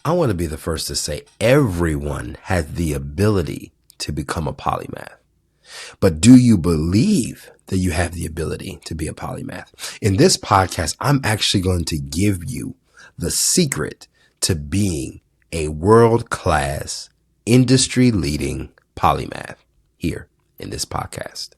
I want to be the first to say everyone has the ability to become a polymath. But do you believe that you have the ability to be a polymath? In this podcast, I'm actually going to give you the secret to being a world-class, industry-leading polymath here in this podcast.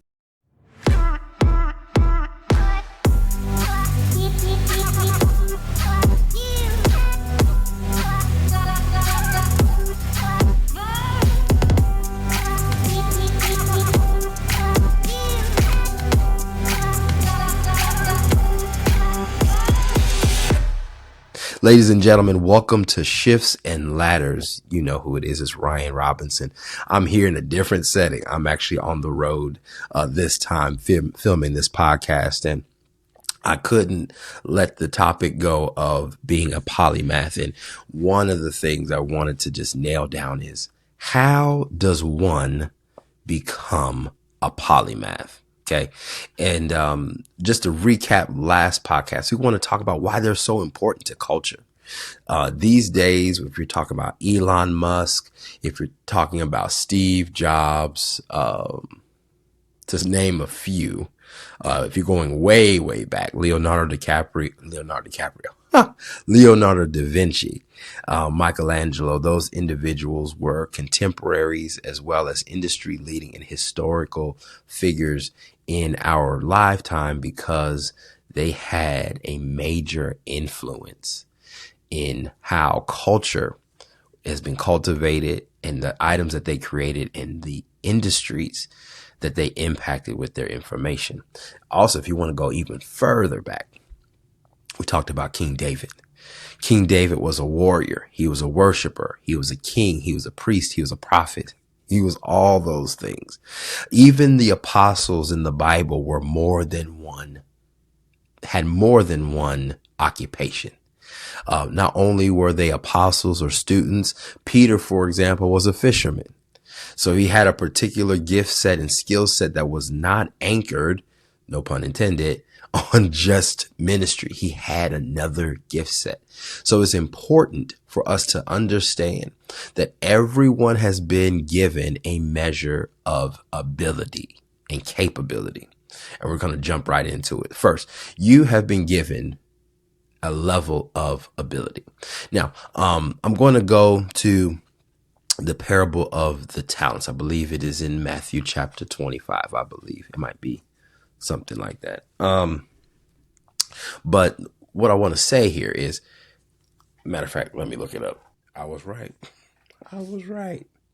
Ladies and gentlemen, welcome to Shifts and Ladders. You know who it is. It's Ryan Robinson. I'm here in a different setting. I'm actually on the road this time filming this podcast, and I couldn't let the topic go of being a polymath. And one of the things I wanted to just nail down is, how does one become a polymath? Okay. And just to recap last podcast, we want to talk about why they're so important to culture. These days, if you're talking about Elon Musk, if you're talking about Steve Jobs, to name a few, if you're going way, way back, Leonardo da Vinci, Michelangelo, those individuals were contemporaries as well as industry leading and historical figures in our lifetime because they had a major influence in how culture has been cultivated and the items that they created and the industries that they impacted with their information. Also, if you want to go even further back, we talked about King David. King David was a warrior. He was a worshiper. He was a king. He was a priest. He was a prophet. He was all those things. Even the apostles in the Bible were had more than one occupation. Not only were they apostles or students, Peter, for example, was a fisherman. So he had a particular gift set and skill set that was not anchored, no pun intended, on just ministry. He had another gift set. So it's important for us to understand that everyone has been given a measure of ability and capability. And we're going to jump right into it. First, you have been given a level of ability. Now, I'm going to go to the parable of the talents. I believe it is in Matthew chapter 25. I believe it might be something like that. But what I want to say here is, matter of fact, let me look it up. I was right.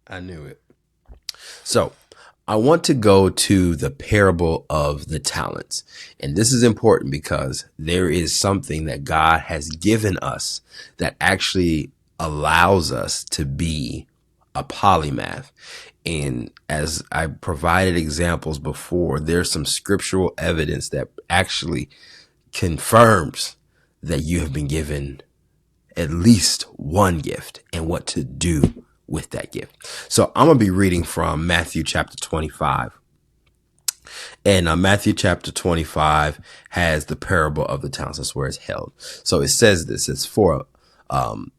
I knew it. So I want to go to the parable of the talents. And this is important because there is something that God has given us that actually allows us to be a polymath. And as I provided examples before, there's some scriptural evidence that actually confirms that you have been given at least one gift and what to do with that gift. So I'm going to be reading from Matthew chapter 25. And Matthew chapter 25 has the parable of the talents. That's where it's held. So it says this, it's for it will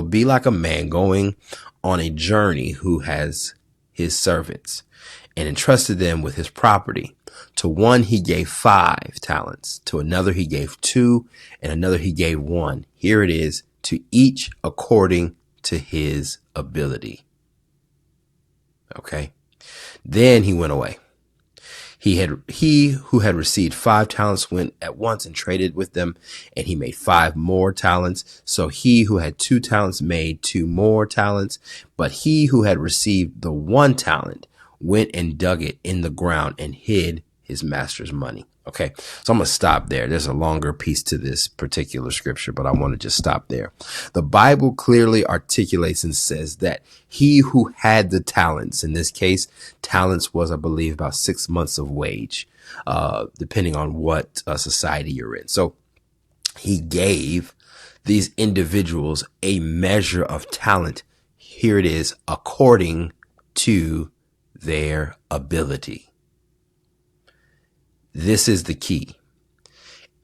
be like a man going on a journey who has his servants and entrusted them with his property. To one, he gave 5 talents. To another, he gave 2, and another he gave 1. Here it is, to each according to his ability. Okay. Then he went away. He who had received 5 talents went at once and traded with them, and he made 5 more talents. So he who had 2 talents made 2 more talents. But he who had received the 1 talent went and dug it in the ground and hid his master's money. Okay, so I'm going to stop there. There's a longer piece to this particular scripture, but I want to just stop there. The Bible clearly articulates and says that he who had the talents, in this case, talents was, I believe, about 6 months of wage, depending on what society you're in. So he gave these individuals a measure of talent. Here it is, according to their ability. This is the key.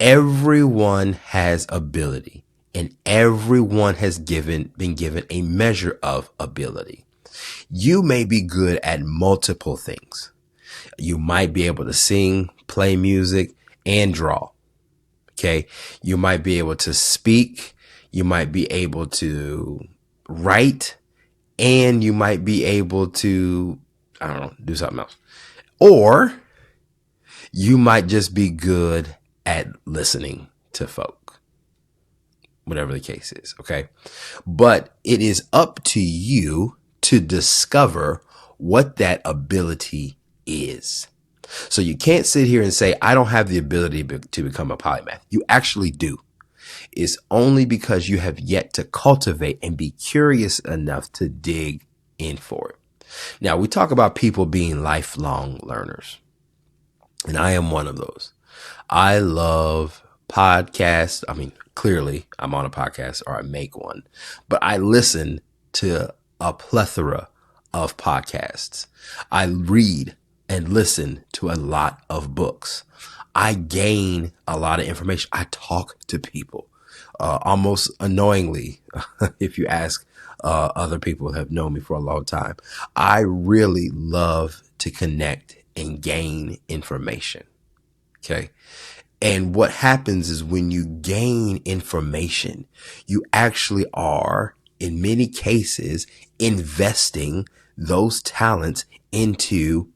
Everyone has ability. and everyone has been given a measure of ability. You may be good at multiple things. You might be able to sing, play music, and draw. Okay. You might be able to speak. You might be able to write, and you might be able to, I don't know, do something else. Or you might just be good at listening to folk, whatever the case is. Okay. But it is up to you to discover what that ability is. So you can't sit here and say, I don't have the ability to become a polymath. You actually do. It's only because you have yet to cultivate and be curious enough to dig in for it. Now, we talk about people being lifelong learners, and I am one of those. I love podcasts. I mean, clearly I'm on a podcast or I make one, but I listen to a plethora of podcasts. I read and listen to a lot of books. I gain a lot of information. I talk to people, almost annoyingly. If you ask other people who have known me for a long time, I really love to connect and gain information. Okay. And what happens is when you gain information, you actually are, in many cases, investing those talents into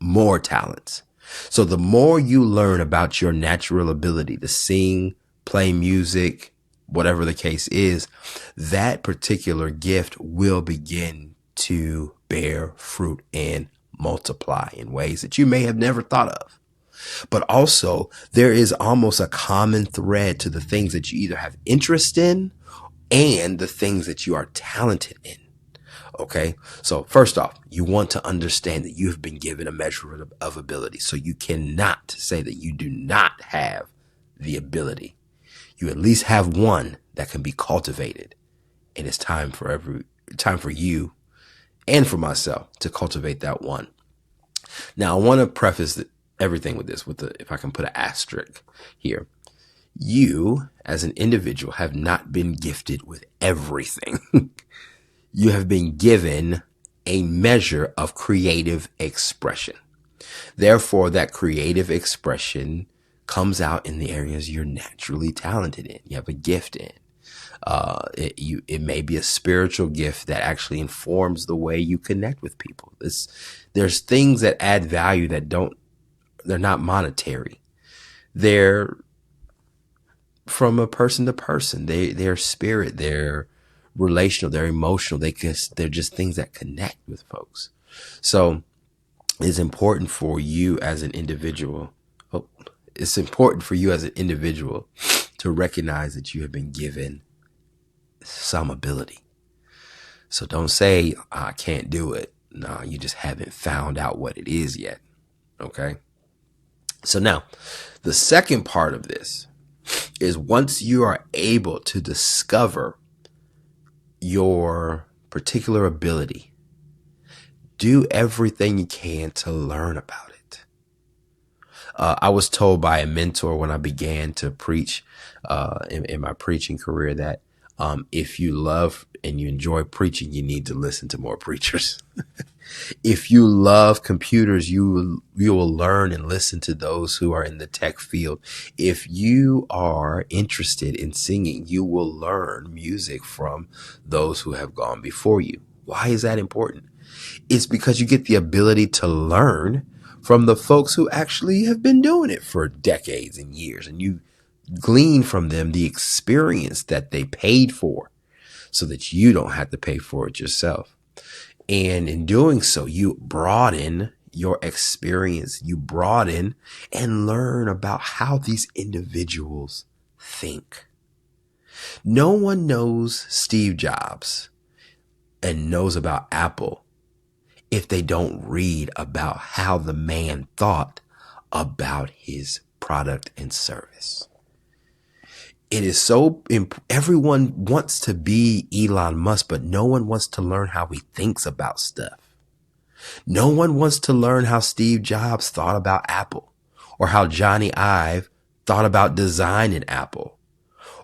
more talents. So the more you learn about your natural ability to sing, play music, whatever the case is, that particular gift will begin to bear fruit and multiply in ways that you may have never thought of. But also, there is almost a common thread to the things that you either have interest in and the things that you are talented in. Okay. So first off, you want to understand that you have been given a measure of ability. So you cannot say that you do not have the ability. You at least have one that can be cultivated. And it's time for you and for myself to cultivate that one. Now, I want to preface everything with this, if I can put an asterisk here. You as an individual have not been gifted with everything. You have been given a measure of creative expression. Therefore, that creative expression comes out in the areas you're naturally talented in. You have a gift in. It may be a spiritual gift that actually informs the way you connect with people. There's things that add value they're not monetary. They're from a person to person. They're spirit, they're relational, they're emotional. They're just things that connect with folks. So it's important for you as an individual. It's important for you as an individual to recognize that you have been given some ability. So don't say, I can't do it. No, you just haven't found out what it is yet. Okay. So now the second part of this is once you are able to discover your particular ability, do everything you can to learn about it. I was told by a mentor when I began to preach in my preaching career that if you love and you enjoy preaching, you need to listen to more preachers. If you love computers, you will learn and listen to those who are in the tech field. If you are interested in singing, you will learn music from those who have gone before you. Why is that important? It's because you get the ability to learn from the folks who actually have been doing it for decades and years, and you glean from them the experience that they paid for so that you don't have to pay for it yourself. And in doing so, you broaden your experience, you broaden and learn about how these individuals think. No one knows Steve Jobs and knows about Apple if they don't read about how the man thought about his product and service. It is so everyone wants to be Elon Musk, but no one wants to learn how he thinks about stuff. No one wants to learn how Steve Jobs thought about Apple, or how Johnny Ive thought about design in Apple,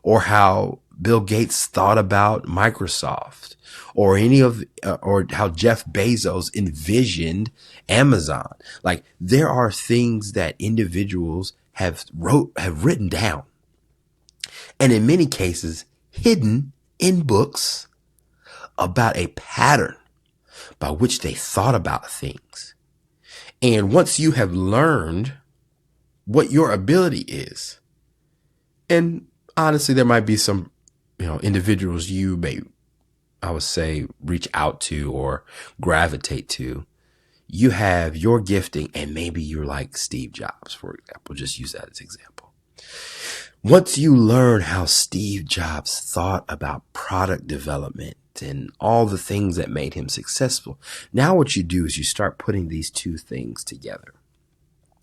or how Bill Gates thought about Microsoft, or any of, or how Jeff Bezos envisioned Amazon. Like, there are things that individuals have written down, and in many cases hidden in books, about a pattern by which they thought about things. And once you have learned what your ability is, and honestly, there might be some, individuals you may, I would say, reach out to or gravitate to. You have your gifting, and maybe you're like Steve Jobs, for example. Just use that as an example. Once you learn how Steve Jobs thought about product development and all the things that made him successful, now what you do is you start putting these two things together.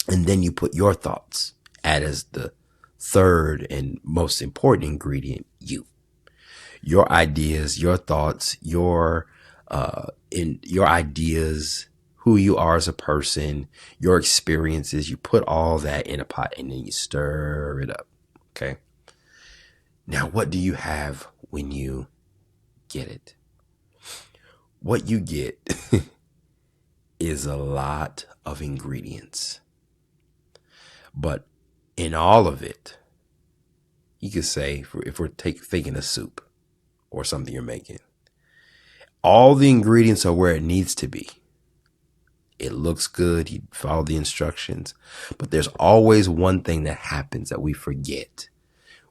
And then you put your thoughts as the third and most important ingredient, you. Your ideas, your thoughts, your ideas, who you are as a person, your experiences, you put all that in a pot and then you stir it up. Okay. Now, what do you have when you get it? What you get is a lot of ingredients. But in all of it, you could say, if we're thinking a soup or something you're making, all the ingredients are where it needs to be. It looks good. You follow the instructions. But there's always one thing that happens that we forget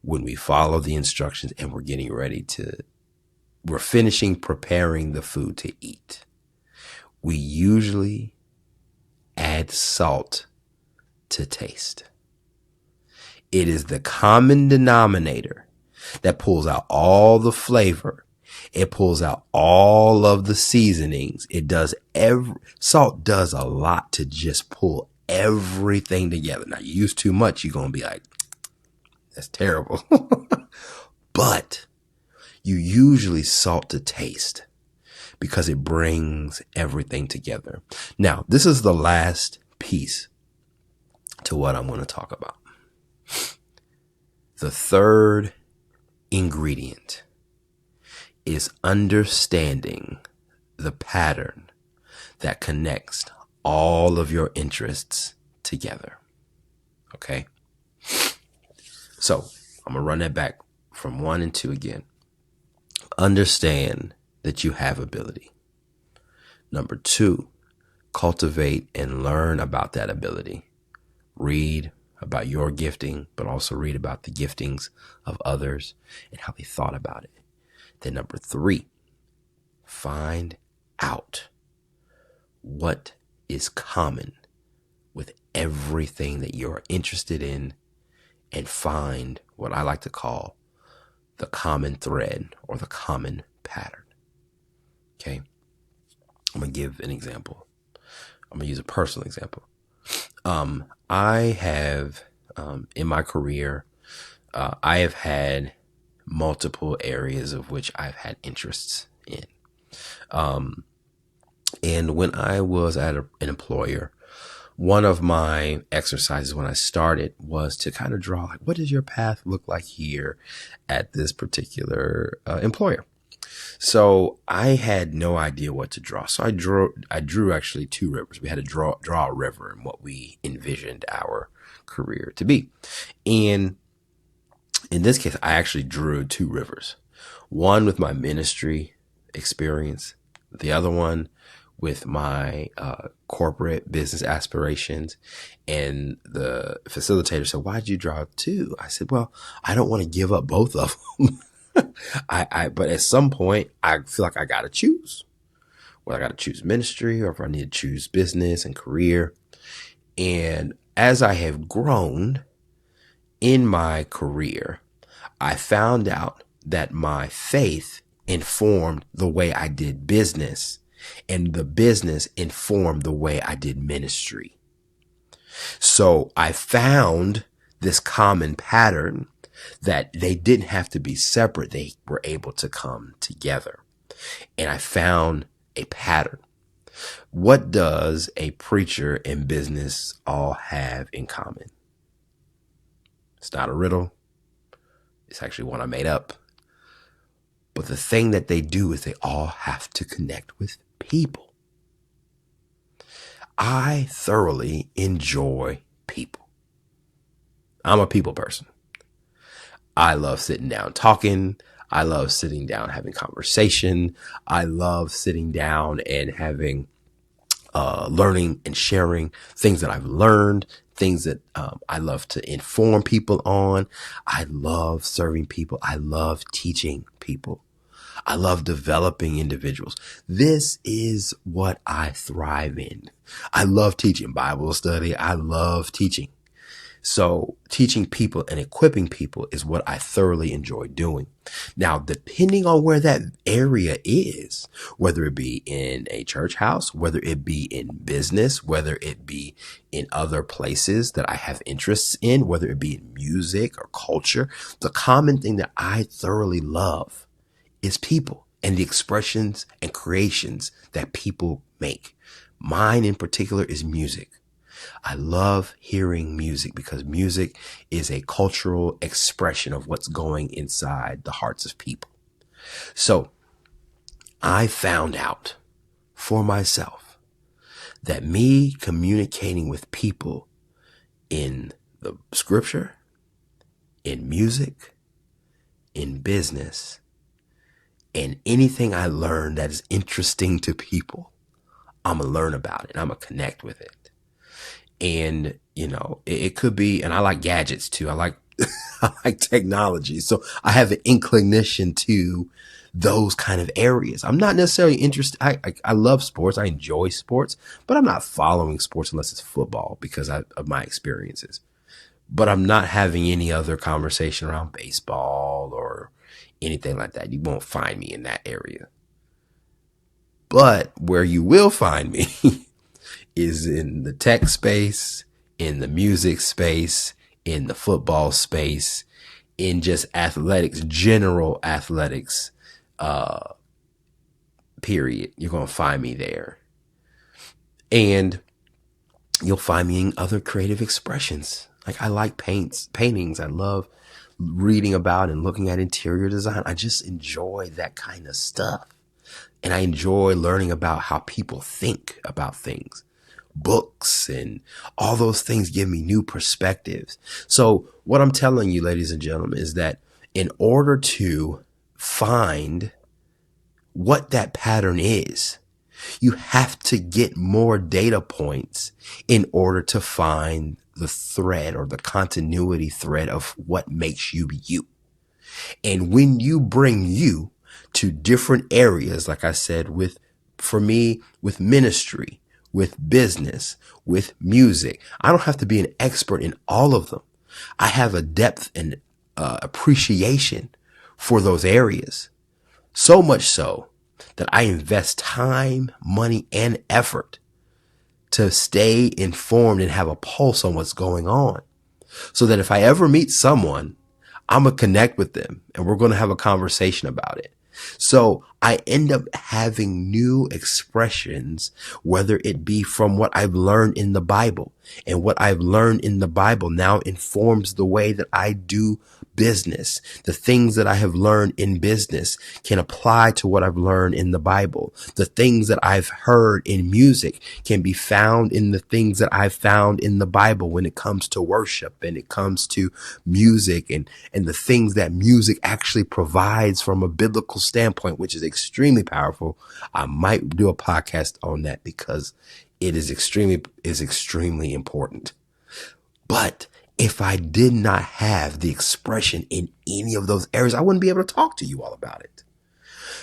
when we follow the instructions and we're finishing preparing the food to eat. We usually add salt to taste. It is the common denominator that pulls out all the flavor. It pulls out all of the seasonings. Salt does a lot to just pull everything together. Now, you use too much, you're going to be like, that's terrible. But you usually salt to taste because it brings everything together. Now, this is the last piece to what I'm going to talk about. The third ingredient is understanding the pattern that connects all of your interests together. Okay? So I'm going to run that back from 1 and 2 again. Understand that you have ability. Number 2, cultivate and learn about that ability. Read about your gifting, but also read about the giftings of others and how they thought about it. Then number 3, find out what is common with everything that you're interested in, and find what I like to call the common thread or the common pattern. Okay. I'm going to give an example. I'm going to use a personal example. I have, in my career, I have had multiple areas of which I've had interests in. And when I was at an employer, one of my exercises when I started was to kind of draw, like, what does your path look like here at this particular employer? So I had no idea what to draw. So I drew actually 2 rivers. We had to draw a river and what we envisioned our career to be. And in this case, I actually drew 2 rivers. One with my ministry experience, the other one with my corporate business aspirations. And the facilitator said, why'd you draw 2? I said, well, I don't want to give up both of them. But at some point I feel like I got to choose. Well, I got to choose ministry, or if I need to choose business and career. And as I have grown in my career, I found out that my faith informed the way I did business, and the business informed the way I did ministry. So I found this common pattern that they didn't have to be separate. They were able to come together. And I found a pattern. What does a preacher and business all have in common? It's not a riddle. It's actually one I made up. But the thing that they do is they all have to connect with people. I thoroughly enjoy people. I'm a people person. I love sitting down talking. I love sitting down having conversation. I love sitting down and having learning and sharing things that I've learned, things that I love to inform people on. I love serving people. I love teaching people. I love developing individuals. This is what I thrive in. I love teaching Bible study. I love teaching. So teaching people and equipping people is what I thoroughly enjoy doing. Now, depending on where that area is, whether it be in a church house, whether it be in business, whether it be in other places that I have interests in, whether it be in music or culture, the common thing that I thoroughly love is people and the expressions and creations that people make. Mine in particular is music. I love hearing music because music is a cultural expression of what's going inside the hearts of people. So I found out for myself that me communicating with people in the scripture, in music, in business, and anything I learn that is interesting to people, I'm going to learn about it. I'm going to connect with it. And, you know, it could be, and I like gadgets too. I like, I like technology. So I have an inclination to those kind of areas. I'm not necessarily interested. I love sports. I enjoy sports, but I'm not following sports unless it's football because of my experiences. But I'm not having any other conversation around baseball or anything like that. You won't find me in that area. But where you will find me is in the tech space, in the music space, in the football space, in just athletics, general athletics, period. You're going to find me there. And you'll find me in other creative expressions. Like I like paintings. I love reading about and looking at interior design. I just enjoy that kind of stuff. And I enjoy learning about how people think about things. Books and all those things give me new perspectives. So what I'm telling you, ladies and gentlemen, is that in order to find what that pattern is, you have to get more data points in order to find the thread or the continuity thread of what makes you you. And when you bring you to different areas, like I said, for me, with ministry, with business, with music, I don't have to be an expert in all of them. I have a depth and appreciation for those areas. So much so that I invest time, money, and effort to stay informed and have a pulse on what's going on. So that if I ever meet someone, I'm going to connect with them and we're going to have a conversation about it. So I end up having new expressions, whether it be from what I've learned in the Bible, and what I've learned in the Bible now informs the way that I do business. The things that I have learned in business can apply to what I've learned in the Bible. The things that I've heard in music can be found in the things that I've found in the Bible when it comes to worship and it comes to music and the things that music actually provides from a biblical standpoint, which is extremely powerful. I might do a podcast on that because it is extremely important. But if I did not have the expression in any of those areas, I wouldn't be able to talk to you all about it.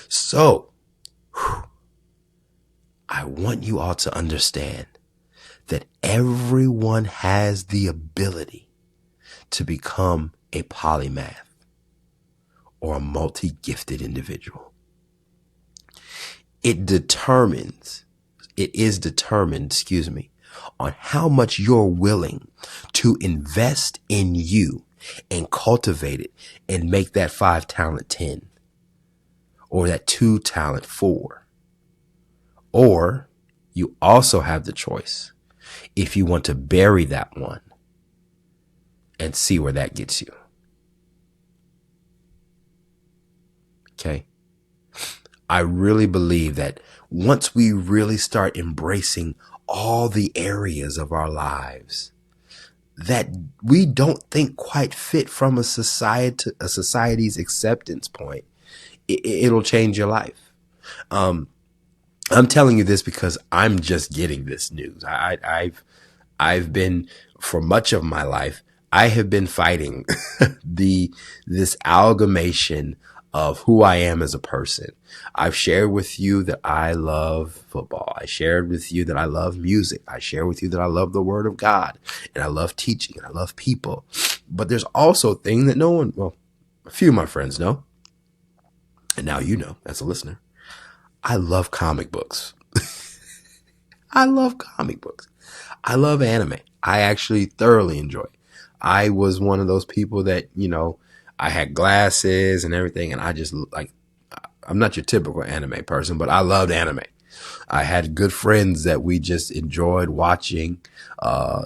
So I want you all to understand that everyone has the ability to become a polymath or a multi-gifted individual. It is determined, on how much you're willing to invest in you and cultivate it and make that 5 talent 10 or that 2 talent 4. Or you also have the choice if you want to bury that one and see where that gets you. Okay. I really believe that once we really start embracing all the areas of our lives that we don't think quite fit from a society's acceptance point, it'll change your life. I'm telling you this because I'm just getting this news. I've been, for much of my life, I have been fighting this amalgamation of who I am as a person. I've shared with you that I love football. I shared with you that I love music. I share with you that I love the word of God and I love teaching and I love people. But there's also a thing that a few of my friends know. And now you know, as a listener, I love comic books. I love comic books. I love anime. I actually thoroughly enjoy it. I was one of those people that, I had glasses and everything, and I just I'm not your typical anime person, but I loved anime. I had good friends that we just enjoyed watching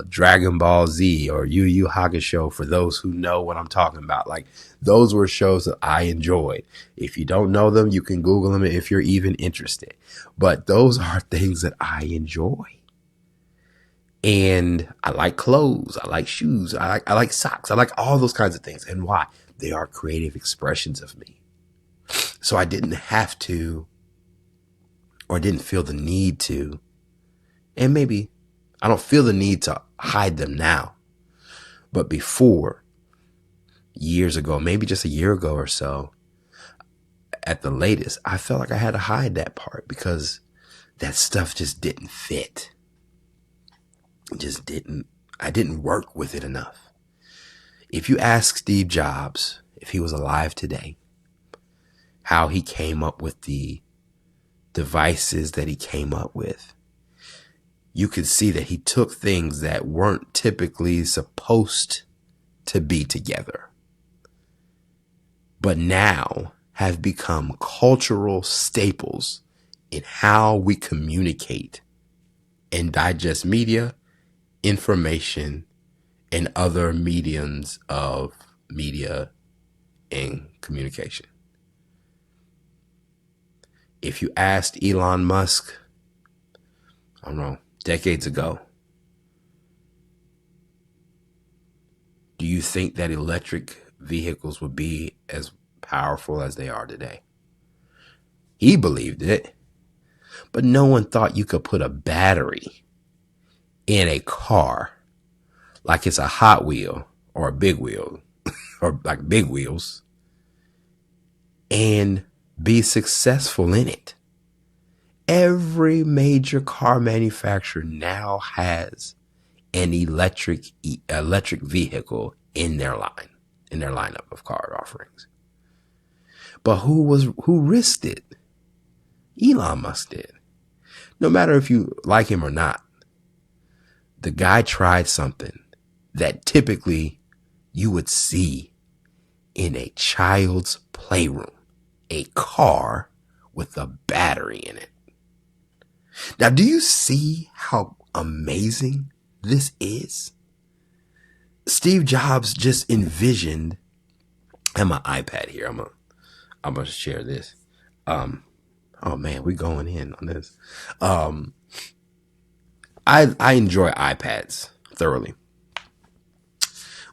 Dragon Ball Z or Yu Yu Hakusho, for those who know what I'm talking about. Like, those were shows that I enjoyed. If you don't know them, you can Google them if you're even interested. But those are things that I enjoy. And I like clothes. I like shoes. I like socks. I like all those kinds of things. And why? They are creative expressions of me. So I didn't have to, or didn't feel the need to, and maybe I don't feel the need to hide them now. But before, years ago, maybe just a year ago or so, at the latest, I felt like I had to hide that part because that stuff just didn't fit. I didn't work with it enough. If you ask Steve Jobs, if he was alive today, how he came up with the devices that he came up with, you could see that he took things that weren't typically supposed to be together, but now have become cultural staples in how we communicate and digest media, information, and other mediums of media and communication. If you asked Elon Musk, I don't know, decades ago, do you think that electric vehicles would be as powerful as they are today? He believed it, but no one thought you could put a battery in a car like it's a Hot Wheel or a big wheel or like big wheels and be successful in it. Every major car manufacturer now has an electric vehicle in their lineup of car offerings. But who risked it? Elon Musk did. No matter if you like him or not, the guy tried something that typically you would see in a child's playroom, a car with a battery in it. Now, do you see how amazing this is? Steve Jobs just envisioned, I have my iPad here. I'm gonna share this. Oh man, we going in on this. I enjoy iPads thoroughly.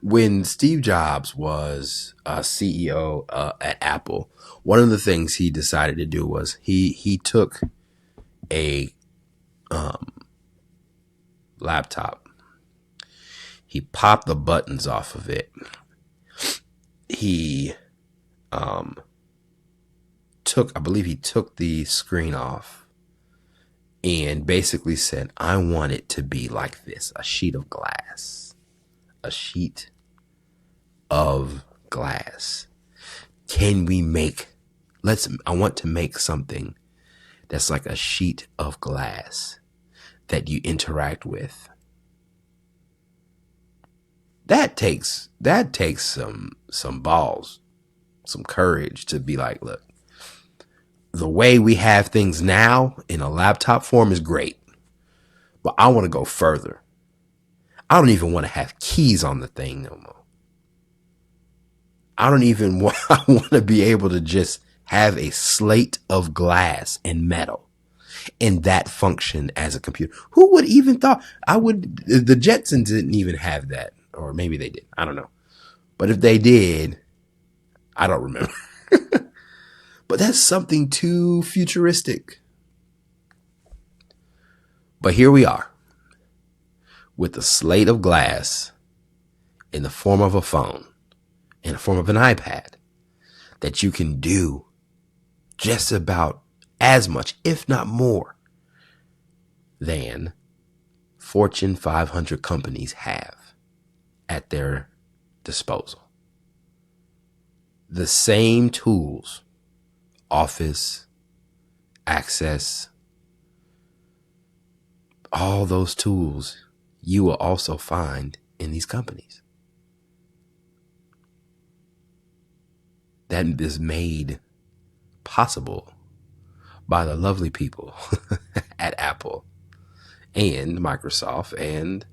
When Steve Jobs was CEO at Apple, one of the things he decided to do was he took a laptop. He popped the buttons off of it. He took the screen off and basically said, I want it to be like this, a sheet of glass. A sheet of glass. I want to make something that's like a sheet of glass that you interact with. That takes some balls, some courage to be like, look, the way we have things now in a laptop form is great, but I want to go further. I don't even want to have keys on the thing no more. I want to be able to just have a slate of glass and metal and that function as a computer. Who would even thought the Jetsons didn't even have that, or maybe they did. I don't know. But if they did, I don't remember. But that's something too futuristic. But here we are with a slate of glass in the form of a phone, in the form of an iPad, that you can do just about as much, if not more, than Fortune 500 companies have at their disposal. The same tools, Office, Access, all those tools you will also find in these companies. That is made possible by the lovely people at Apple and Microsoft, and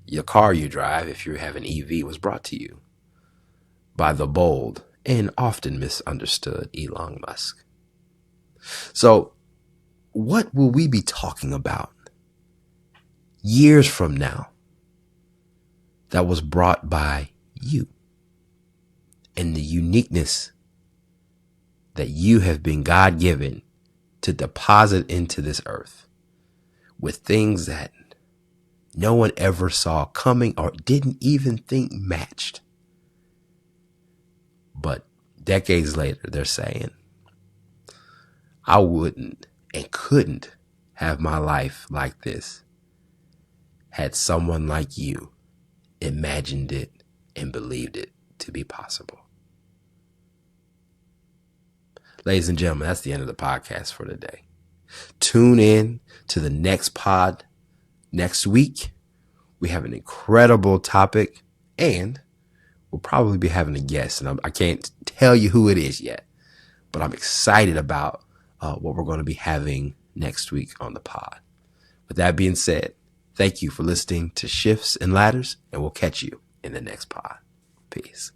your car you drive, if you have an EV, was brought to you by the bold and often misunderstood Elon Musk. So what will we be talking about years from now that was brought by you, and the uniqueness that you have been God-given to deposit into this earth with things that no one ever saw coming or didn't even think matched? But decades later, they're saying, I wouldn't and couldn't have my life like this had someone like you imagined it and believed it to be possible. Ladies and gentlemen, that's the end of the podcast for today. Tune in to the next pod next week. We have an incredible topic, and we'll probably be having a guest, and I can't tell you who it is yet, but I'm excited about what we're going to be having next week on the pod. With that being said, thank you for listening to Shifts and Ladders, and we'll catch you in the next pod. Peace.